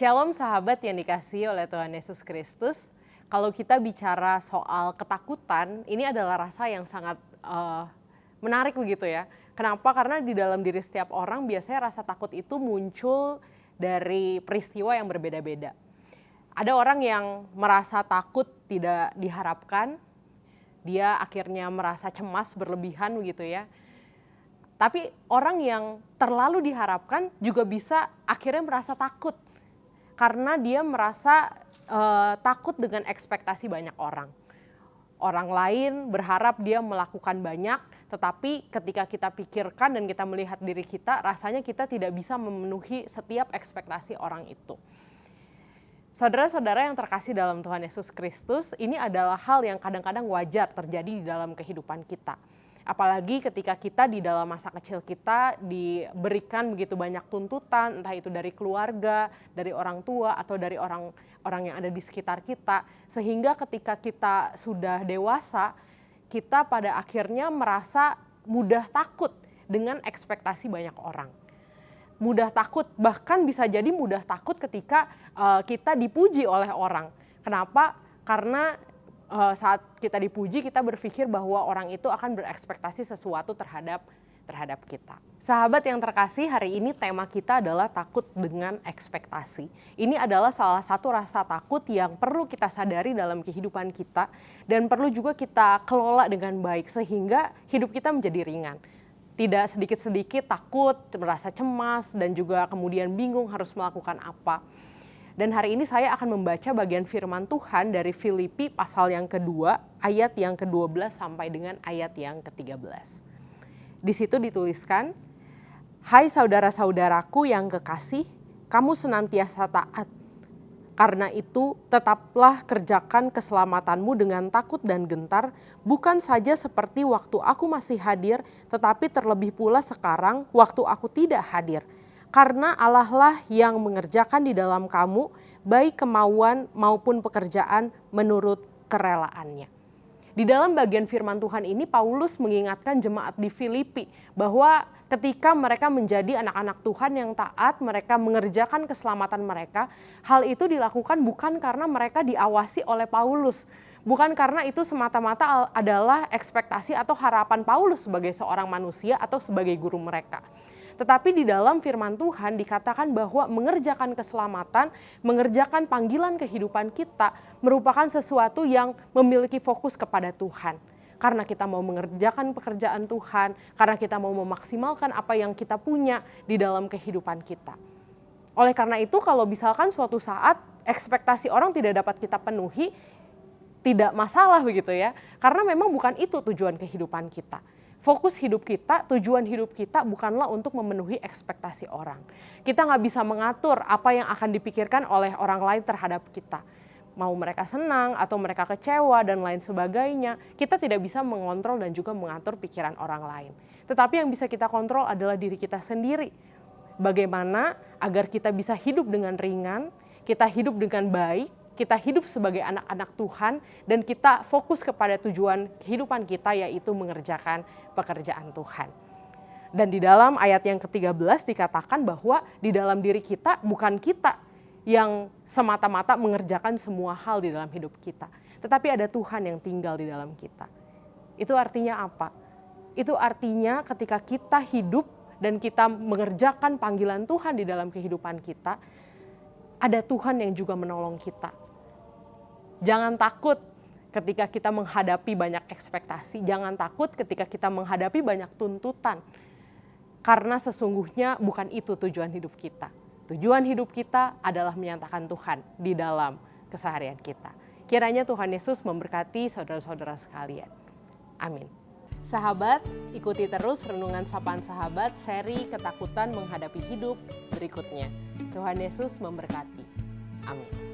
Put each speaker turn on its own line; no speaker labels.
Shalom sahabat yang dikasihi oleh Tuhan Yesus Kristus. Kalau kita bicara soal ketakutan, ini adalah rasa yang sangat menarik begitu ya. Kenapa? Karena di dalam diri setiap orang biasanya rasa takut itu muncul dari peristiwa yang berbeda-beda. Ada orang yang merasa takut tidak diharapkan, dia akhirnya merasa cemas berlebihan begitu ya. Tapi orang yang terlalu diharapkan juga bisa akhirnya merasa takut. Karena dia merasa takut dengan ekspektasi banyak orang. Orang lain berharap dia melakukan banyak, tetapi ketika kita pikirkan dan kita melihat diri kita, rasanya kita tidak bisa memenuhi setiap ekspektasi orang itu. Saudara-saudara yang terkasih dalam Tuhan Yesus Kristus, ini adalah hal yang kadang-kadang wajar terjadi di dalam kehidupan kita. Apalagi ketika kita di dalam masa kecil kita diberikan begitu banyak tuntutan, entah itu dari keluarga, dari orang tua, atau dari orang yang ada di sekitar kita. Sehingga ketika kita sudah dewasa, kita pada akhirnya merasa mudah takut dengan ekspektasi banyak orang. Mudah takut, bahkan bisa jadi mudah takut ketika kita dipuji oleh orang. Kenapa? Karena saat kita dipuji, kita berpikir bahwa orang itu akan berekspektasi sesuatu terhadap kita. Sahabat yang terkasih, hari ini tema kita adalah takut dengan ekspektasi. Ini adalah salah satu rasa takut yang perlu kita sadari dalam kehidupan kita dan perlu juga kita kelola dengan baik sehingga hidup kita menjadi ringan. Tidak sedikit-sedikit takut, merasa cemas dan juga kemudian bingung harus melakukan apa. Dan hari ini saya akan membaca bagian firman Tuhan dari Filipi pasal yang kedua, ayat yang ke-12 sampai dengan ayat yang ke-13. Di situ dituliskan, "Hai saudara-saudaraku yang kekasih, kamu senantiasa taat. Karena itu tetaplah kerjakan keselamatanmu dengan takut dan gentar, bukan saja seperti waktu aku masih hadir, tetapi terlebih pula sekarang waktu aku tidak hadir. Karena Allah lah yang mengerjakan di dalam kamu, baik kemauan maupun pekerjaan menurut kerelaannya." Di dalam bagian firman Tuhan ini, Paulus mengingatkan jemaat di Filipi bahwa ketika mereka menjadi anak-anak Tuhan yang taat, mereka mengerjakan keselamatan mereka, hal itu dilakukan bukan karena mereka diawasi oleh Paulus. Bukan karena itu semata-mata adalah ekspektasi atau harapan Paulus sebagai seorang manusia atau sebagai guru mereka. Tetapi di dalam firman Tuhan dikatakan bahwa mengerjakan keselamatan, mengerjakan panggilan kehidupan kita merupakan sesuatu yang memiliki fokus kepada Tuhan. Karena kita mau mengerjakan pekerjaan Tuhan, karena kita mau memaksimalkan apa yang kita punya di dalam kehidupan kita. Oleh karena itu kalau misalkan suatu saat ekspektasi orang tidak dapat kita penuhi, tidak masalah begitu ya. Karena memang bukan itu tujuan kehidupan kita. Fokus hidup kita, tujuan hidup kita bukanlah untuk memenuhi ekspektasi orang. Kita nggak bisa mengatur apa yang akan dipikirkan oleh orang lain terhadap kita. Mau mereka senang atau mereka kecewa dan lain sebagainya, kita tidak bisa mengontrol dan juga mengatur pikiran orang lain. Tetapi yang bisa kita kontrol adalah diri kita sendiri. Bagaimana agar kita bisa hidup dengan ringan, kita hidup dengan baik, kita hidup sebagai anak-anak Tuhan dan kita fokus kepada tujuan kehidupan kita, yaitu mengerjakan pekerjaan Tuhan. Dan di dalam ayat yang ke-13 dikatakan bahwa di dalam diri kita bukan kita yang semata-mata mengerjakan semua hal di dalam hidup kita, tetapi ada Tuhan yang tinggal di dalam kita. Itu artinya apa? Itu artinya ketika kita hidup dan kita mengerjakan panggilan Tuhan di dalam kehidupan kita, ada Tuhan yang juga menolong kita. Jangan takut ketika kita menghadapi banyak ekspektasi. Jangan takut ketika kita menghadapi banyak tuntutan. Karena sesungguhnya bukan itu tujuan hidup kita. Tujuan hidup kita adalah menyatakan Tuhan di dalam keseharian kita. Kiranya Tuhan Yesus memberkati saudara-saudara sekalian. Amin. Sahabat, ikuti terus Renungan Sapaan Sahabat seri Ketakutan Menghadapi Hidup berikutnya. Tuhan Yesus memberkati. Amin.